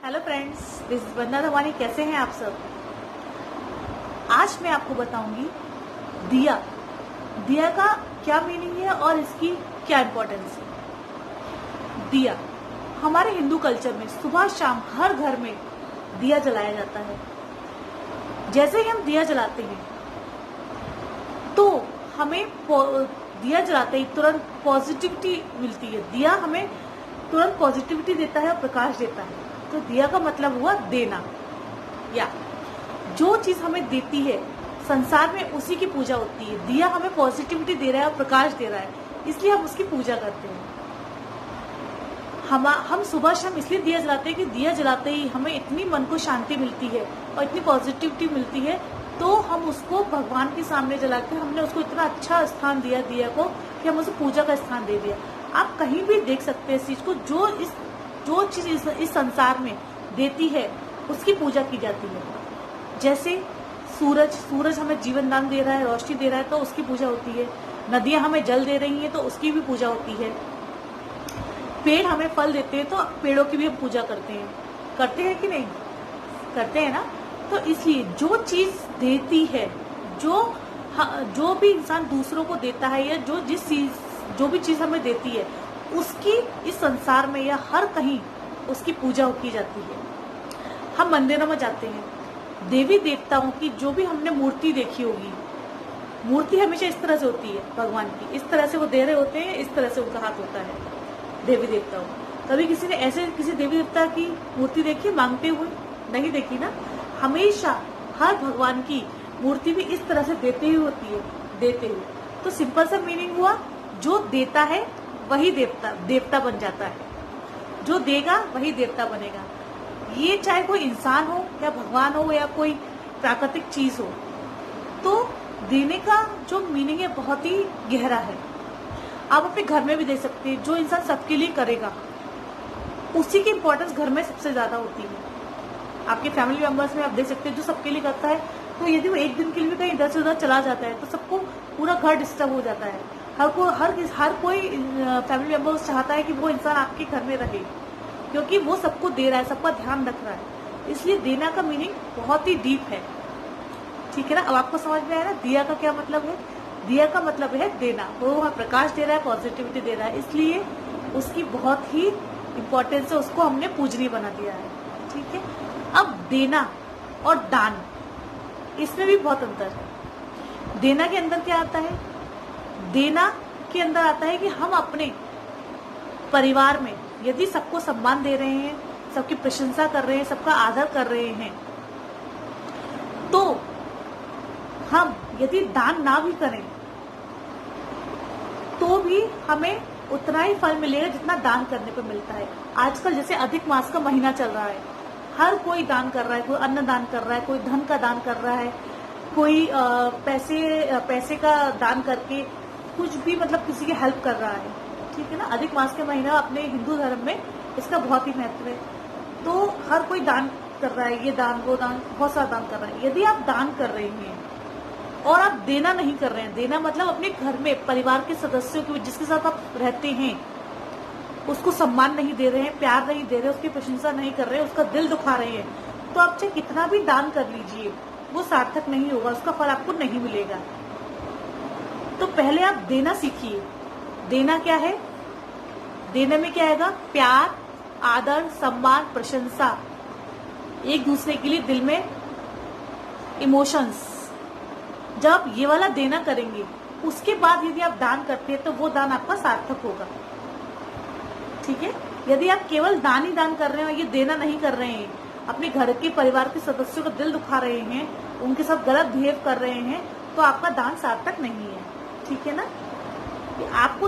Hello friends, this is वंदना धवानी। कैसे हैं आप सब? आज मैं आपको बताऊंगी दिया दिया का क्या मीनिंग है और इसकी क्या इम्पोर्टेंस है। दिया हमारे हिंदू कल्चर में सुबह शाम हर घर में दिया जलाया जाता है। जैसे ही हम दिया जलाते हैं तो हमें दिया जलाते ही तुरंत पॉजिटिविटी मिलती है। दिया हमें तुरंत पॉजिटिविटी देता है और प्रकाश देता है। तो दिया का मतलब हुआ देना, या जो चीज हमें देती है संसार में उसी की पूजा होती है। दिया हमें पॉजिटिविटी दे रहा है और प्रकाश दे रहा है, इसलिए हम उसकी पूजा करते हैं। हम सुबह शाम इसलिए दिया जलाते हैं कि दिया जलाते ही हमें इतनी मन को शांति मिलती है और इतनी पॉजिटिविटी मिलती है, तो हम उसको भगवान के सामने जला के हमने उसको इतना अच्छा स्थान दिया दिया को कि हम उसे पूजा का स्थान दे दिया। आप कहीं भी देख सकते हैं इस चीज को, जो चीज इस संसार में देती है उसकी पूजा की जाती है। जैसे सूरज हमें जीवन दान दे रहा है, रोशनी दे रहा है, तो उसकी पूजा होती है। नदियां हमें जल दे रही हैं तो उसकी भी पूजा होती है। पेड़ हमें फल देते हैं तो पेड़ों की भी हम पूजा करते हैं कि नहीं? करते हैं ना। तो इसलिए जो चीज देती है, जो भी इंसान दूसरों को देता है, या जो भी चीज हमें देती है, उसकी इस संसार में या हर कहीं उसकी पूजा की जाती है। हम मंदिरों में जाते हैं, देवी देवताओं की जो भी हमने मूर्ति देखी होगी, मूर्ति हमेशा इस तरह से होती है भगवान की, इस तरह से वो दे रहे होते हैं, इस तरह से उनका हाथ होता है देवी देवताओं। कभी किसी ने ऐसे किसी देवी देवता की मूर्ति देखी मांगते हुए? नहीं देखी ना। हमेशा हर भगवान की मूर्ति भी इस तरह से देते हुए होती है, देते हुए। तो सिंपल सा मीनिंग हुआ, जो देता है वही देवता बन जाता है। जो देगा वही देवता बनेगा। ये चाहे कोई इंसान हो या भगवान हो या कोई प्राकृतिक चीज हो, तो देने का जो मीनिंग है बहुत ही गहरा है। आप अपने घर में भी दे सकते हैं। जो इंसान सबके लिए करेगा उसी की इम्पोर्टेंस घर में सबसे ज्यादा होती है। आपके फैमिली मेंबर्स में आप देख सकते हैं जो सबके लिए करता है, तो यदि वो एक दिन के लिए भी कहीं इधर से उधर चला जाता है तो सबको पूरा घर डिस्टर्ब हो जाता है। हर कोई फैमिली मेंबर्स चाहता है कि वो इंसान आपके घर में रहे, क्योंकि वो सबको दे रहा है, सबका ध्यान रख रहा है। इसलिए देना का मीनिंग बहुत ही डीप है। ठीक है ना? अब आपको समझ में आया ना दिया का क्या मतलब है? दिया का मतलब है देना। वो हमें प्रकाश दे रहा है, पॉजिटिविटी दे रहा है, इसलिए उसकी बहुत ही इम्पोर्टेंस है। उसको हमने पूजनीय बना दिया है। ठीक है। अब देना और दान, इसमें भी बहुत अंतर है। देना के अंदर क्या आता है? देना के अंदर आता है कि हम अपने परिवार में यदि सबको सम्मान दे रहे हैं, सबकी प्रशंसा कर रहे हैं, सबका आदर कर रहे हैं, तो हम यदि दान ना भी करें तो भी हमें उतना ही फल मिलेगा जितना दान करने पर मिलता है। आजकल जैसे अधिक मास का महीना चल रहा है, हर कोई दान कर रहा है। कोई अन्न दान कर रहा है, कोई धन का दान कर रहा है, कोई पैसे का दान करके कुछ भी मतलब किसी की हेल्प कर रहा है। ठीक है ना? अधिक मास के महीना अपने हिंदू धर्म में इसका बहुत ही महत्व है। तो हर कोई दान कर रहा है, ये दान वो दान, बहुत सारा दान कर रहा है। यदि आप दान कर रहे हैं और आप देना नहीं कर रहे हैं, देना मतलब अपने घर में परिवार के सदस्यों के जिसके साथ आप रहते हैं उसको सम्मान नहीं दे रहे हैं, प्यार नहीं दे रहे, उसकी प्रशंसा नहीं कर रहे हैं, उसका दिल दुखा रहे हैं, तो आप चाहे कितना भी दान कर लीजिए वो सार्थक नहीं होगा, उसका फल आपको नहीं मिलेगा। तो पहले आप देना सीखिए। देना क्या है? देने में क्या आएगा? प्यार, आदर, सम्मान, प्रशंसा, एक दूसरे के लिए दिल में इमोशंस। जब आप ये वाला देना करेंगे, उसके बाद यदि आप दान करते हैं तो वो दान आपका सार्थक होगा। ठीक है? यदि आप केवल दान ही दान कर रहे हैं और ये देना नहीं कर रहे हैं, अपने घर के परिवार के सदस्यों का दिल दुखा रहे हैं, उनके साथ गलत बिहेव कर रहे हैं, तो आपका दान सार्थक नहीं है। ठीक है ना? आप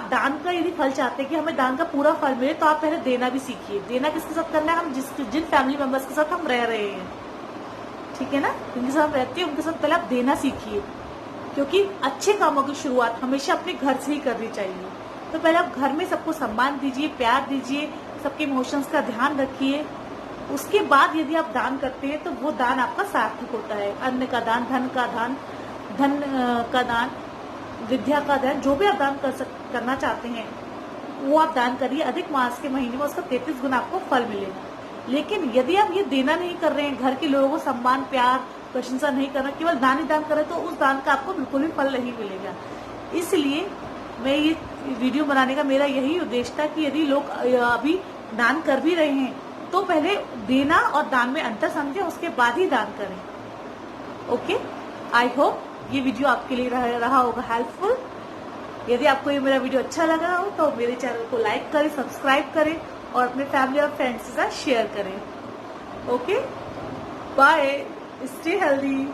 दान का यदि फल चाहते हैं कि हमें दान का पूरा फल मिले, तो आप पहले देना भी सीखिए। देना किसके साथ करना है? हम जिन फैमिली मेंबर्स के साथ हम रह रहे हैं, ठीक है ना, जिनके साथ हम रहते हैं उनके साथ पहले आप देना सीखिए, क्योंकि अच्छे कामों की शुरुआत हमेशा अपने घर से ही करनी चाहिए। तो पहले आप घर में सबको सम्मान दीजिए, प्यार दीजिए, सबके इमोशंस का ध्यान रखिए। उसके बाद यदि आप दान करते हैं तो वो दान आपका सार्थक होता है। अन्न का दान, धन का दान, विद्या का दान, जो भी आप दान करना चाहते हैं वो आप दान करिए। अधिक मास के महीने में उसका 33 गुना आपको फल मिलेगा। लेकिन यदि आप ये देना नहीं कर रहे हैं, घर के लोगों को सम्मान, प्यार, प्रशंसा नहीं कर रहे, केवल दान ही दान कर रहे, तो उस दान का आपको बिल्कुल भी फल नहीं मिलेगा। इसलिए मैं ये वीडियो बनाने का मेरा यही उद्देश्य था कि यदि लोग अभी दान कर भी रहे हैं तो पहले देना और दान में अंतर समझें, उसके बाद ही दान करें। ओके, आई होप ये वीडियो आपके लिए रहा होगा हेल्पफुल। यदि आपको ये मेरा वीडियो अच्छा लगा हो तो मेरे चैनल को लाइक करें, सब्सक्राइब करें और अपने फैमिली और फ्रेंड्स के साथ शेयर करें। Okay, bye, stay healthy.